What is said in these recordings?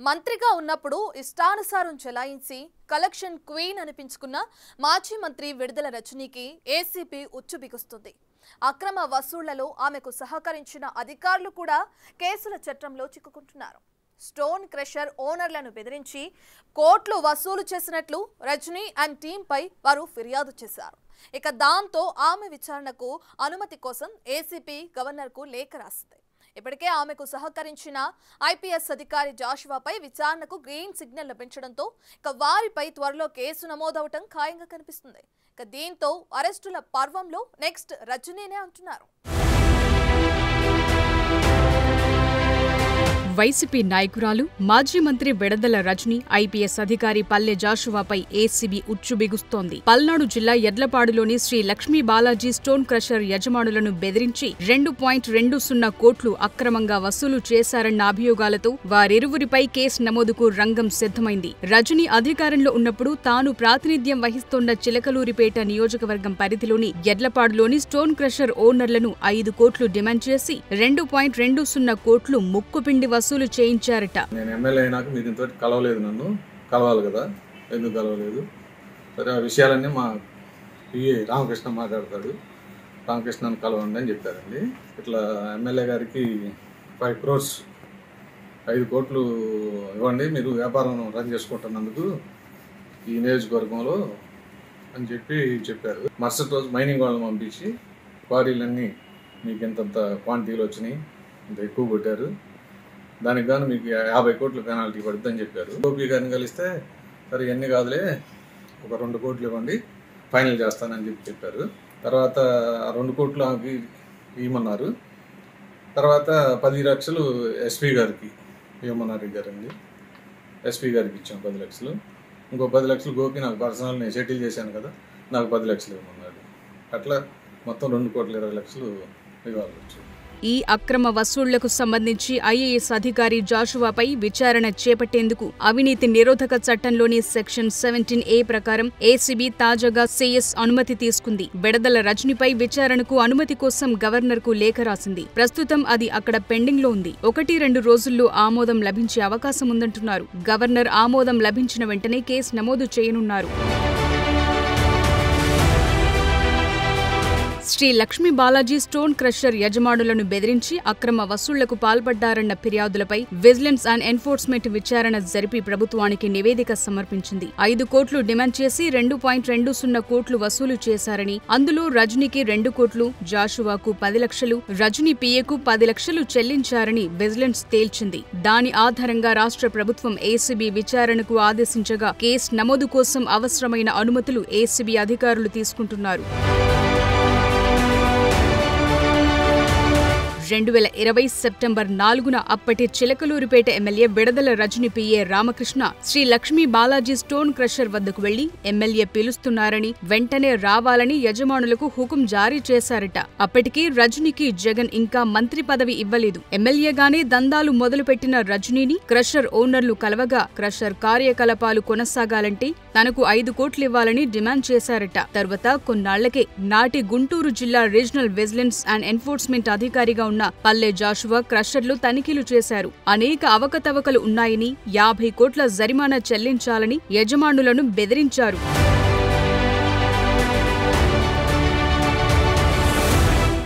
మంత్రిగా ఉన్నప్పుడు ఇష్టానుసారం చెలాయించి కలెక్షన్ క్వీన్ అనిపించుకున్న మాజీ మంత్రి విడుదల రజనీకి ఏసీపీ ఉచ్చు బిగుస్తుంది. అక్రమ వసూళ్లలో ఆమెకు సహకరించిన అధికారులు కూడా కేసుల చట్రంలో చిక్కుకుంటున్నారు. స్టోన్ క్రషర్ ఓనర్లను బెదిరించి కోట్లు వసూలు చేసినట్లు రజనీ అండ్ టీంపై వారు ఫిర్యాదు చేశారు. ఇక దాంతో ఆమె విచారణకు అనుమతి కోసం ఏసీపీ గవర్నర్కు లేఖ రాసింది. ఇప్పటికే ఆమెకు సహకరించిన ఐపీఎస్ అధికారి జాషువాపై విచారణకు గ్రీన్ సిగ్నల్ లభించడంతో ఇక వారిపై త్వరలో కేసు నమోదవటం ఖాయంగా కనిపిస్తుంది. ఇక దీంతో అరెస్టుల పర్వంలో నెక్స్ట్ రజనీనే అంటున్నారు. వైసీపీ నాయకురాలు మాజీ మంత్రి విడుదల రజనీ ఐపీఎస్ అధికారి పల్లె జాషువాపై ఏసీబీ ఉచ్చు బిగుస్తోంది. పల్నాడు జిల్లా యడ్లపాడులోని శ్రీ లక్ష్మీ బాలాజీ స్టోన్ క్రషర్ యజమానులను బెదిరించి 2.20 కోట్లు అక్రమంగా వసూలు చేశారన్న అభియోగాలతో వారిరువురిపై కేసు నమోదుకు రంగం సిద్ధమైంది. రజనీ అధికారంలో ఉన్నప్పుడు తాను ప్రాతినిధ్యం వహిస్తోన్న చిలకలూరిపేట నియోజకవర్గం పరిధిలోని యడ్లపాడులోని స్టోన్ క్రషర్ ఓనర్లను 5 కోట్లు డిమాండ్ చేసి 2.20 కోట్లు ముక్కుపిండి వసూలు చేయించారట. నేను ఎమ్మెల్యే అయినాక మీరు ఇంతటి కలవలేదు, నన్ను కలవాలి కదా, ఎందుకు కలవలేదు? సరే, ఆ విషయాలన్నీ మా పిఏ రామకృష్ణ మాట్లాడతాడు, రామకృష్ణను కలవండి అని చెప్పారండి. ఇట్లా ఎమ్మెల్యే గారికి 5 crores 5 కోట్లు ఇవ్వండి, మీరు వ్యాపారం రన్ చేసుకుంటున్నందుకు ఈ నియోజకవర్గంలో అని చెప్పారు. మరుసటి రోజు మైనింగ్ వాళ్ళని పంపించి క్వారీలన్నీ మీకు ఇంతంత క్వాంటిటీలు వచ్చినాయి, ఇంత ఎక్కువ కొట్టారు, దానికి గాను మీకు 50 కోట్లు పెనాల్టీ పడుతుంది అని చెప్పారు. ఓపీ గారిని కలిస్తే సరే ఎన్ని కాదులే, ఒక 2 కోట్లు ఇవ్వండి, ఫైనల్ చేస్తానని చెప్పారు. తర్వాత 2 కోట్లు ఆమెకి ఇవ్వమన్నారు. తర్వాత 10 లక్షలు ఎస్పీ గారికి ఇవ్వమన్నారు గారండి. ఎస్పీ గారికి ఇచ్చాం 10 లక్షలు. ఇంకో 10 లక్షలు గోపి నాకు పర్సనల్ నేను సెటిల్ చేశాను కదా, నాకు 10 లక్షలు ఇవ్వమన్నాడు. అట్లా మొత్తం 2,20,00,000 ఇవ్వాలి. ఈ అక్రమ వసూళ్లకు సంబంధించి ఐఏఎస్ అధికారి జాషువాపై విచారణ చేపట్టేందుకు అవినీతి నిరోధక చట్టంలోని సెక్షన్ 17A ప్రకారం ఏసీబీ తాజాగా సీఎస్ అనుమతి తీసుకుంది. విడుదల రజనీపై విచారణకు అనుమతి కోసం గవర్నర్కు లేఖ రాసింది. ప్రస్తుతం అది అక్కడ పెండింగ్ లో ఉంది. 1-2 రోజుల్లో ఆమోదం లభించే అవకాశం ఉందంటున్నారు. గవర్నర్ ఆమోదం లభించిన వెంటనే కేసు నమోదు చేయనున్నారు. శ్రీ లక్ష్మీ బాలాజీ స్టోన్ క్రషర్ యజమానులను బెదిరించి అక్రమ వసూళ్లకు పాల్పడ్డారన్న ఫిర్యాదులపై విజిలెన్స్ అండ్ ఎన్ఫోర్స్మెంట్ విచారణ జరిపి ప్రభుత్వానికి నివేదిక సమర్పించింది. 5 కోట్లు డిమాండ్ చేసి 2.20 కోట్లు వసూలు చేశారని, అందులో రజనీకి 2 కోట్లు, జాషువాకు 10 లక్షలు, రజనీ పిఏకు 10 లక్షలు చెల్లించారని విజిలెన్స్ తేల్చింది. దాని ఆధారంగా రాష్ట్ర ప్రభుత్వం ఏసీబీ విచారణకు ఆదేశించగా కేసు నమోదు కోసం అవసరమైన అనుమతులు ఏసీబీ అధికారులు తీసుకుంటున్నారు. 2020 సెప్టెంబర్ 4న అప్పటి Chilakaluripet MLA Vidadala Rajini PA Ramakrishna Sri Lakshmi Balaji stone crusher వద్దకు వెళ్లి ఎమ్మెల్యే పిలుస్తున్నారని, వెంటనే రావాలని యజమానులకు హుకుం జారీ చేశారట. అప్పటికి రజనీకి జగన్ ఇంకా మంత్రి పదవి ఇవ్వలేదు. ఎమ్మెల్యేగానే దందాలు మొదలుపెట్టిన రజనీని క్రషర్ ఓనర్లు కలవగా క్రషర్ కార్యకలాపాలు కొనసాగాలంటే తనకు 5 కోట్లు ఇవ్వాలని డిమాండ్ చేశారట. తర్వాత కొన్నాళ్లకే నాటి గుంటూరు జిల్లా రీజనల్ విజిలెన్స్ అండ్ ఎన్ఫోర్స్మెంట్ అధికారిగా ఉన్న పల్లె జాషువా క్రషర్లు తనిఖీలు చేశారు. అనేక అవకతవకలు ఉన్నాయని, 50 కోట్ల జరిమానా చెల్లించాలని యజమానులను బెదిరించారు.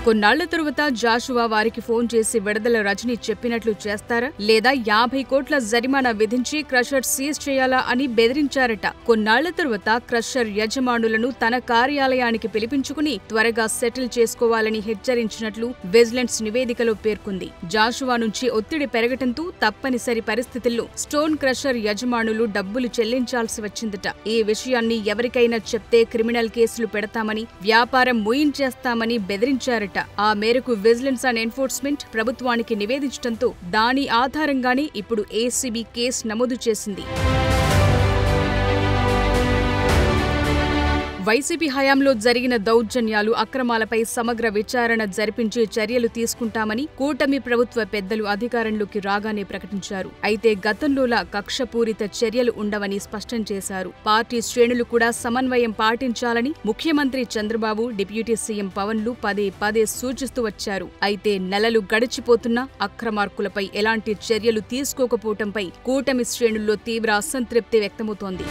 కొన్నాళ్ల తరువాత జాషువా వారికి ఫోన్ చేసి విడుదల రజనీ చెప్పినట్లు చేస్తారా, లేదా 50 కోట్ల జరిమానా విధించి క్రషర్ సీజ్ చేయాలా అని బెదిరించారట. కొన్నాళ్ల తరువాత క్రషర్ యజమానులను తన కార్యాలయానికి పిలిపించుకుని త్వరగా సెటిల్ చేసుకోవాలని హెచ్చరించినట్లు విజిలెన్స్ నివేదికలో పేర్కొంది. జాషువా నుంచి ఒత్తిడి పెరగటంతో తప్పనిసరి పరిస్థితుల్లో స్టోన్ క్రషర్ యజమానులు డబ్బులు చెల్లించాల్సి వచ్చిందట. ఈ విషయాన్ని ఎవరికైనా చెప్తే క్రిమినల్ కేసులు పెడతామని, వ్యాపారం ముయించేస్తామని బెదిరించారట. ఆ మేరకు విజిలెన్స్ అండ్ ఎన్ఫోర్స్మెంట్ ప్రభుత్వానికి నివేదించడంతో దాని ఆధారంగానే ఇప్పుడు ఏసీబీ కేసు నమోదు చేసింది. వైసీపీ హయాంలో జరిగిన దౌర్జన్యాలు, అక్రమాలపై సమగ్ర విచారణ జరిపించి చర్యలు తీసుకుంటామని కూటమి ప్రభుత్వ పెద్దలు అధికారంలోకి రాగానే ప్రకటించారు. అయితే గతంలోలా కక్షపూరిత చర్యలు ఉండవని స్పష్టం చేశారు. పార్టీ శ్రేణులు కూడా సమన్వయం పాటించాలని ముఖ్యమంత్రి చంద్రబాబు, డిప్యూటీ సీఎం పవన్లు పదే పదే సూచిస్తూ వచ్చారు. అయితే నెలలు గడిచిపోతున్నా అక్రమార్కులపై ఎలాంటి చర్యలు తీసుకోకపోవడంపై కూటమి శ్రేణుల్లో తీవ్ర అసంతృప్తి వ్యక్తమవుతోంది.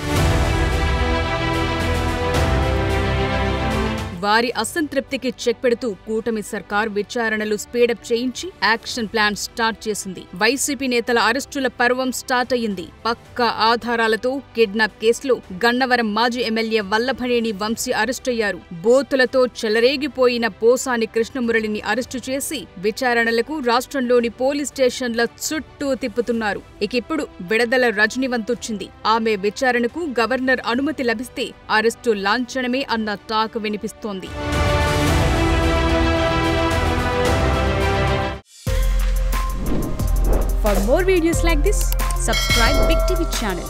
వారి అసంతృప్తికి చెక్ పెడుతూ కూటమి సర్కార్ విచారణలు స్పీడప్ చేయించి యాక్షన్ ప్లాన్ స్టార్ట్ చేసింది. వైసీపీ నేతల అరెస్టుల పర్వం స్టార్ట్ అయ్యింది. పక్కా ఆధారాలతో కిడ్నాప్ కేసులో గన్నవరం మాజీ ఎమ్మెల్యే వల్లభనేని వంశీ అరెస్టయ్యారు. బోతులతో చెలరేగిపోయిన పోసాని కృష్ణమురళిని అరెస్టు చేసి విచారణలకు రాష్ట్రంలోని పోలీస్ స్టేషన్ల చుట్టూ తిప్పుతున్నారు. ఇకిప్పుడు విడదల రజని వంతొచ్చింది. ఆమె విచారణకు గవర్నర్ అనుమతి లభిస్తే అరెస్టు లాంఛనమే అన్న టాక్ వినిపిస్తోంది. For more videos like this, subscribe Big TV channel.